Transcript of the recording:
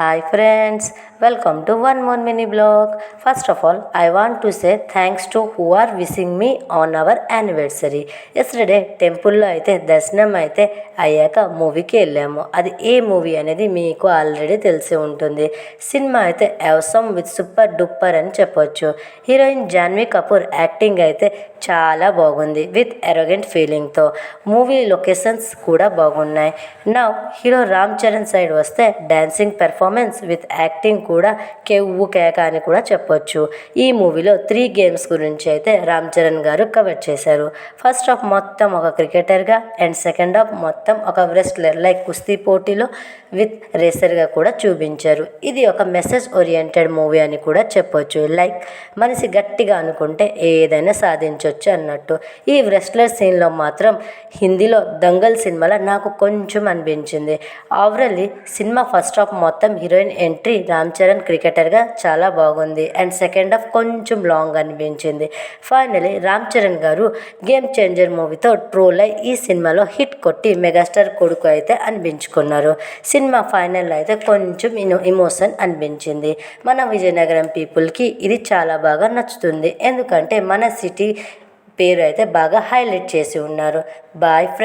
Hi friends, welcome to one more mini blog. First of all, I want to say thanks to who are wishing me on our anniversary. Yesterday టెంపుల్లో అయితే దర్శనం అయితే అయ్యాక మూవీకి వెళ్ళాము. అది ఏ movie అనేది మీకు ఆల్రెడీ తెలిసి ఉంటుంది. సినిమా అయితే అవసరం విత్ సూపర్ డూపర్ అని చెప్పొచ్చు. హీరోయిన్ జాన్వీ కపూర్ యాక్టింగ్ అయితే చాలా బాగుంది విత్ ఎరోగెంట్ ఫీలింగ్తో. మూవీ లొకేషన్స్ కూడా బాగున్నాయి. నా హీరో రామ్ చరణ్ సైడ్ వస్తే డ్యాన్సింగ్ పెర్ఫార్మెన్స్ విత్ యాక్టింగ్ కూడా కెవ్వు కేక అని కూడా చెప్పొచ్చు. ఈ మూవీలో 3 గేమ్స్ గురించి అయితే రామ్ చరణ్ గారు కవర్ చేశారు. ఫస్ట్ హాఫ్ మొత్తం ఒక క్రికెటర్గా అండ్ సెకండ్ హాఫ్ మొత్తం ఒక రెస్లర్ లైక్ కుస్తీ పోటీలో విత్ రేసర్గా కూడా చూపించారు. ఇది ఒక మెసేజ్ ఓరియంటెడ్ మూవీ అని కూడా చెప్పొచ్చు. లైక్ మనిషి గట్టిగా అనుకుంటే ఏదైనా సాధించవచ్చు అన్నట్టు. ఈ రెస్లర్ సీన్లో మాత్రం హిందీలో దంగల్ సినిమాలో నాకు కొంచెం అనిపించింది. ఓవరాల్లీ సినిమా ఫస్ట్ హాఫ్ మొత్తం హీరోయిన్ ఎంట్రీ రామ్ చరణ్ క్రికెటర్గా చాలా బాగుంది అండ్ సెకండ్ హాఫ్ కొంచెం లాంగ్ అనిపించింది. ఫైనలీ రామ్ చరణ్ గారు గేమ్ చేంజర్ మూవీతో ట్రోల్ అయి ఈ సినిమాలో హిట్ కొట్టి మెగాస్టార్ కొడుకు అయితే అనిపించుకున్నారు. సినిమా ఫైనల్ అయితే కొంచెం ఇమోషన్ అనిపించింది. మన విజయనగరం పీపుల్కి ఇది చాలా బాగా నచ్చుతుంది. ఎందుకంటే మన సిటీ పేరు అయితే బాగా హైలైట్ చేసి ఉన్నారు. Bye friends.